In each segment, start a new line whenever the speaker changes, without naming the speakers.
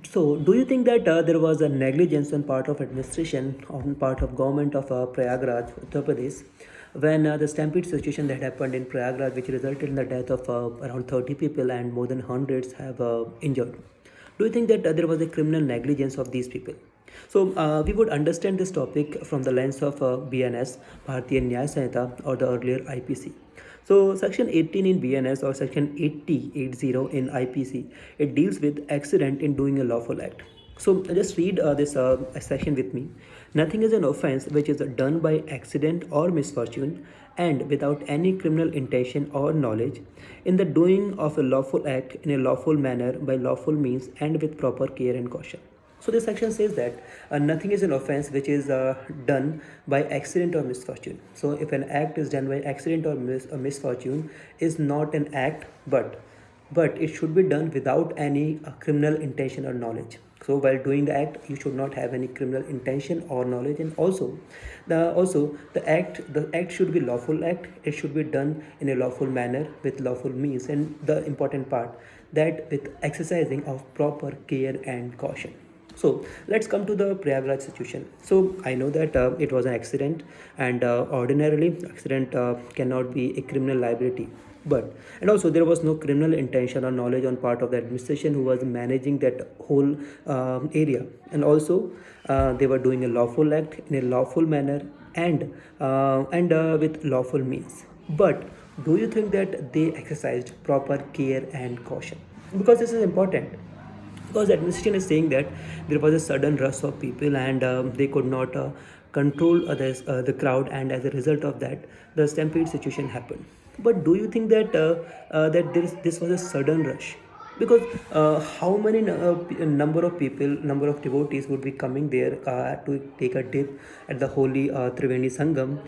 So, do you think that there was a negligence on part of administration, on part of government of Prayagraj, Uttar Pradesh, when the stampede situation that happened in Prayagraj, which resulted in the death of around 30 people and more than hundreds have injured? Do you think that there was a criminal negligence of these people? So, we would understand this topic from the lens of BNS, Bharatiya Nyaya Sanhita, or the earlier IPC. So section 18 in BNS or section 80 in IPC, it deals with accident in doing a lawful act. So just read this section with me. Nothing is an offense which is done by accident or misfortune and without any criminal intention or knowledge in the doing of a lawful act in a lawful manner by lawful means and with proper care and caution. So this section says that nothing is an offense which is done by accident or misfortune. So if an act is done by accident or misfortune, is not an act, but it should be done without any criminal intention or knowledge. So while doing the act, you should not have any criminal intention or knowledge, and the act should be lawful act. It should be done in a lawful manner with lawful means, and the important part that with exercising of proper care and caution. So let's come to the Prayagraj situation. So I know that it was an accident, and ordinarily accident cannot be a criminal liability. But and also there was no criminal intention or knowledge on part of the administration who was managing that whole area, and also they were doing a lawful act in a lawful manner and with lawful means. But do you think that they exercised proper care and caution? Because this is important, because the administration is saying that there was a sudden rush of people and they could not control the crowd, and as a result of that the stampede situation happened. But do you think that this was a sudden rush? Because how many number of people, number of devotees would be coming there to take a dip at the holy Triveni Sangam?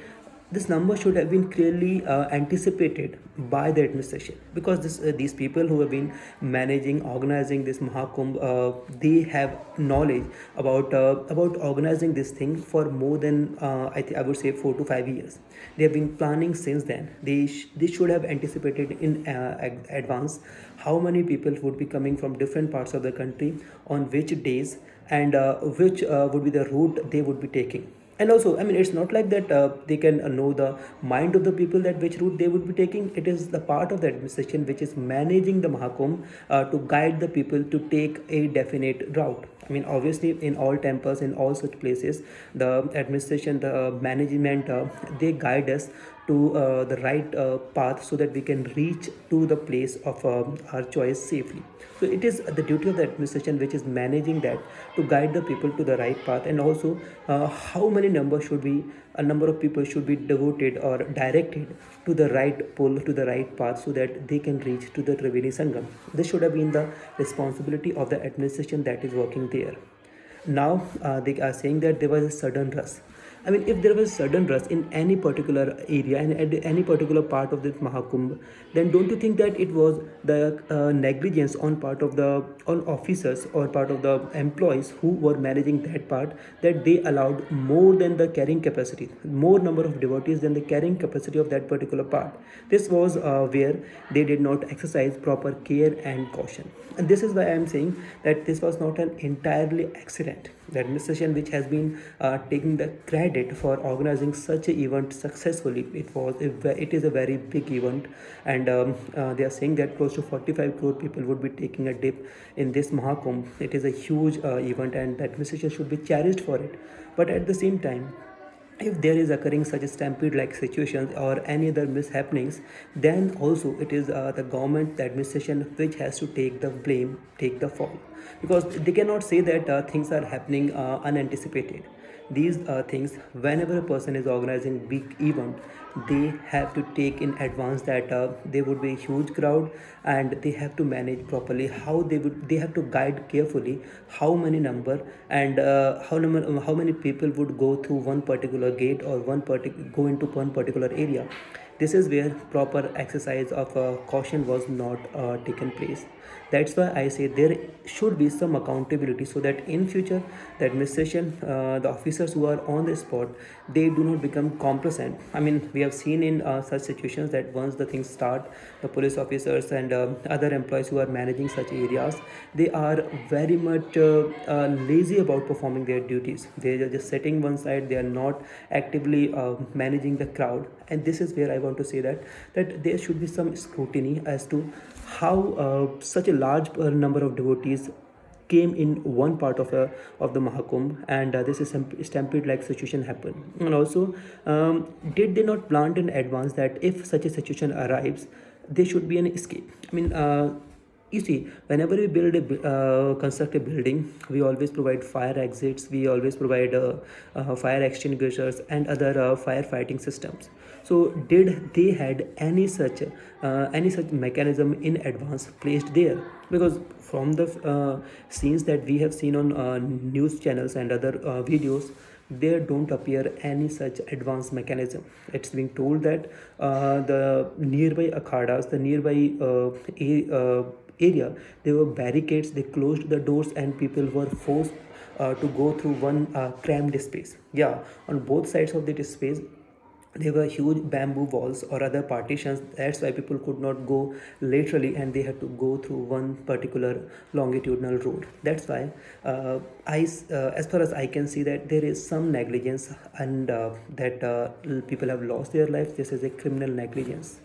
This number should have been clearly anticipated by the administration, because these people who have been managing, organizing this Mahakumbh, they have knowledge about organizing this thing for more than I would say 4 to 5 years. They have been planning since then. They should have anticipated in advance how many people would be coming from different parts of the country on which days, and which would be the route they would be taking. And also, I mean, it's not like that they can know the mind of the people that which route they would be taking. It is the part of the administration which is managing the Mahakumbh to guide the people to take a definite route. I mean, obviously in all temples, in all such places, the administration, the management, they guide us to the right path so that we can reach to the place of our choice safely. So it is the duty of the administration which is managing that, to guide the people to the right path, and also how many number should be, a number of people should be devoted or directed to the right pole, to the right path, so that they can reach to the Triveni Sangam. This should have been the responsibility of the administration that is working there. Now they are saying that there was a sudden rush. I mean, if there was sudden rush in any particular area and at any particular part of this Mahakumbh, then don't you think that it was the negligence on part of the on officers or part of the employees who were managing that part, that they allowed more than the carrying capacity, more number of devotees than the carrying capacity of that particular part. This was where they did not exercise proper care and caution. And this is why I am saying that this was not an entirely accident. The administration which has been taking the credit for organizing such an event successfully, it is a very big event, and they are saying that close to 45 crore people would be taking a dip in this Mahakumbh. It is a huge event, and the administration should be cherished for it. But at the same time, if there is occurring such a stampede like situations or any other mishappenings, then also it is the government, the administration, which has to take the blame, take the fall, because they cannot say that things are happening unanticipated. These things, whenever a person is organizing big event, they have to take in advance that there would be a huge crowd, and they have to manage properly how they have to guide carefully how many number, and how many people would go through one particular gate or go into one particular area. This is where proper exercise of caution was not taken place. That's why I say there should be some accountability, so that in future the administration, the officers who are on the spot, they do not become complacent. I mean, we have seen in such situations that once the things start, the police officers and other employees who are managing such areas, they are very much lazy about performing their duties. They are just sitting one side, they are not actively managing the crowd. And this is where I want to say that there should be some scrutiny as to how such a large number of devotees came in one part of the Mahakumbh, and this is stampede like situation happened. And also, did they not plan in advance that if such a situation arrives, there should be an escape? I mean, you see, whenever we construct a building, we always provide fire exits, we always provide fire extinguishers and other firefighting systems. So did they had any such mechanism in advance placed there? Because from the scenes that we have seen on news channels and other videos, there don't appear any such advanced mechanism. It's being told that the nearby akhadas, the nearby area, there were barricades, they closed the doors and people were forced to go through one crammed space. Yeah, on both sides of the space there were huge bamboo walls or other partitions. That's why people could not go laterally and they had to go through one particular longitudinal road. That's why as far as I can see, that there is some negligence, and that people have lost their lives. This is a criminal negligence.